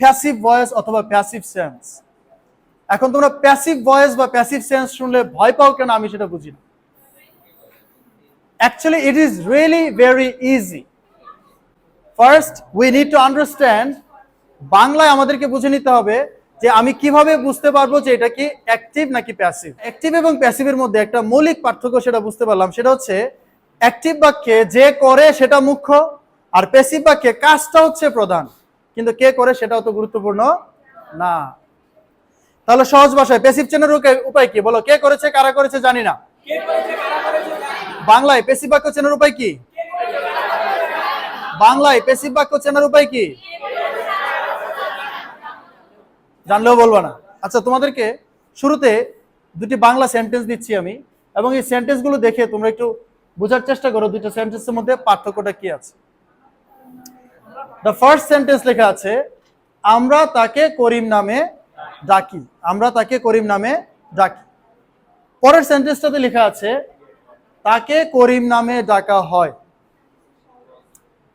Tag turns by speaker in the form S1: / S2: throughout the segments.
S1: Passive voice অথবা passive sense. এখন তোমরা প্যাসিভ ভয়েস বা প্যাসিভ সেন্স শুনলে ভয় পাও কেন আমি সেটা বুঝি না। Actually, it is really very easy. First, we need to understand, বাংলায় আমাদেরকে বুঝে নিতে হবে যে আমি কিভাবে বুঝতে পারবো যে এটা কি অ্যাক্টিভ নাকি প্যাসিভ। অ্যাক্টিভ এবং প্যাসিভের মধ্যে একটা মৌলিক পার্থক্য সেটা বুঝতে পারলাম, সেটা হচ্ছে অ্যাক্টিভ বাক্যে যে করে সেটা মুখ্য, আর প্যাসিভ বাক্যে কাজটা হচ্ছে প্রধান, কিন্তু কে করে সেটা অত গুরুত্বপূর্ণ না। তাহলে সহজ ভাষায় প্যাসিভ চেনার উপায় কি বলো? কে করেছে কারা করেছে জানি না। বাংলায় প্যাসিভ বাক্য চেনার উপায় কি? বাংলায় প্যাসিভ বাক্য চেনার উপায় কি? জানলেও বলবা না। আচ্ছা, তোমাদেরকে শুরুতে দুটি বাংলা সেন্টেন্স দিচ্ছি আমি, এবং এই সেন্টেন্সগুলো দেখে তোমরা একটু বোঝার চেষ্টা করো দুটো সেন্টেন্সের মধ্যে পার্থক্যটা কি আছে। দ্য ফার্স্ট সেন্টেন্স লেখা আছে, আমরা তাকে করিম নামে ডাকি। আমরা তাকে করিম নামে ডাকি। পরের সেন্টেন্সটাতে লেখা আছে, তাকে করিম নামে ডাকা হয়।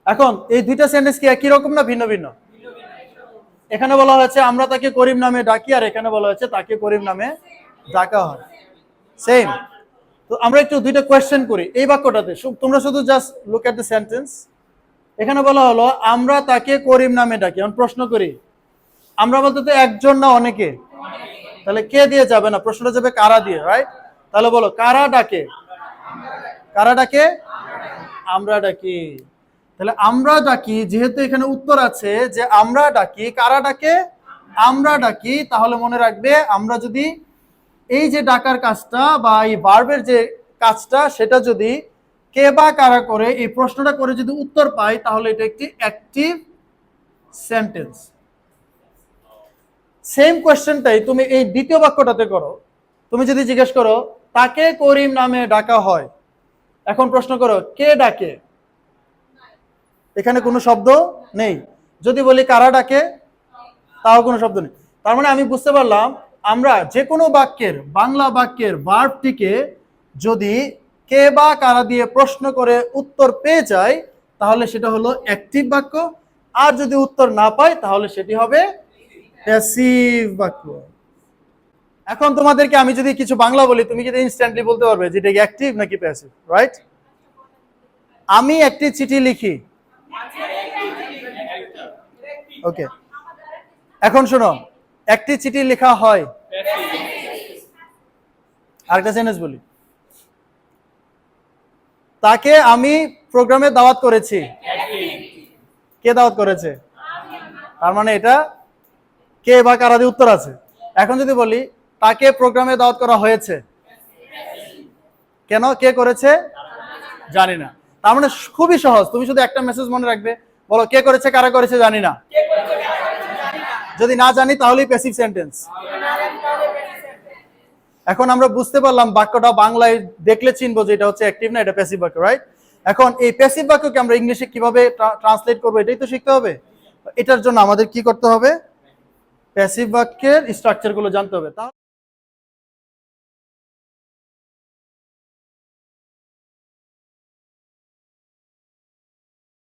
S1: এখন এই দুইটা সেন্টেন্স কি একই রকম না ভিন্ন ভিন্ন? এখানে বলা হয়েছে আমরা তাকে করিম নামে ডাকি, আর এখানে বলা হয়েছে তাকে করিম নামে ডাকা হয়। সেম। তো আমরা একটু দুইটা কোয়েশ্চেন করি এই বাক্যটাতে। তোমরা শুধু just look at the sentence. এখানে বলা হলো আমরা তাকে করিম নামে ডাকি। এখন প্রশ্ন করি, আমরা বলতে তো একজন না অনেকে, তাহলে কে দিয়ে যাবে না, প্রশ্নটা যাবে কারা দিয়ে, রাইট? তাহলে বলো কারা ডাকে? কারা ডাকে? আমরা ডাকি। তাহলে আমরা ডাকি, যেহেতু এখানে উত্তর আছে যে আমরা ডাকি, কারা ডাকে? আমরা ডাকি। তাহলে মনে রাখবে, আমরা যদি এই যে ডাকার কাজটা বা এই ভার্বের যে কাজটা সেটা যদি কে বা কারা করে এই প্রশ্নটা করে যদি উত্তর পাই, তাহলে এটা একটি অ্যাক্টিভ সেন্টেন্স। সেম কোয়েশ্চেনটাই তুমি এই দ্বিতীয় বাক্যটাতে করো। তুমি যদি জিজ্ঞেস করো তাকে করিম নামে ডাকা হয়, এখন প্রশ্ন করো কে ডাকে? এখানে কোনো শব্দ নেই। যদি বলি কারা ডাকে, তাও কোনো শব্দ নেই। তার মানে আমি বুঝতে পারলাম, আমরা যে কোনো বাক্যের, বাংলা বাক্যের ভার্বটিকে যদি কে বা কারা দিয়ে প্রশ্ন করে উত্তর পেয়ে যাই, তাহলে সেটা হলো অ্যাক্টিভ বাক্য। আর যদি উত্তর না পাই, তাহলে সেটি হবে প্যাসিভ বাক্য। এখন তোমাদেরকে আমি যদি কিছু বাংলা বলি, তুমি যদি ইনস্ট্যান্টলি বলতে পারবে যে এটা অ্যাক্টিভ নাকি প্যাসিভ, রাইট? আমি একটি চিঠি লিখি। ওকে, এখন শোনো, একটি চিঠি লেখা হয়। আরেকটা সেন্টেন্স বলি, তাকে আমি প্রোগ্রামে দাওয়াত করেছি। কে দাওয়াত করেছে? তার মানে এটা কে বা কারা দিয়ে উত্তর আছে। এখন যদি বলি তাকে প্রোগ্রামে দাওয়াত করা হয়েছে, কেন? কে করেছে? জানি না। তার মানে খুবই সহজ, তুমি শুধু একটা মেসেজ মনে রাখবে, বলো কে করেছে কারা করেছে জানি না। যদি না জানি তাহলেই প্যাসিভ সেন্টেন্স। এখন আমরা বুঝতে পারলাম বাক্যটা বাংলায় দেখলে চিনবো যে এটা হচ্ছে অ্যাক্টিভ না এটা প্যাসিভ বাক্য, রাইট? এখন এই প্যাসিভ বাক্যকে আমরা ইংলিশে কিভাবে ট্রান্সলেট করবো এটাই তো শিখতে হবে। এটার জন্য আমাদের কি করতে হবে? প্যাসিভ বাক্যের স্ট্রাকচারগুলো জানতে হবে।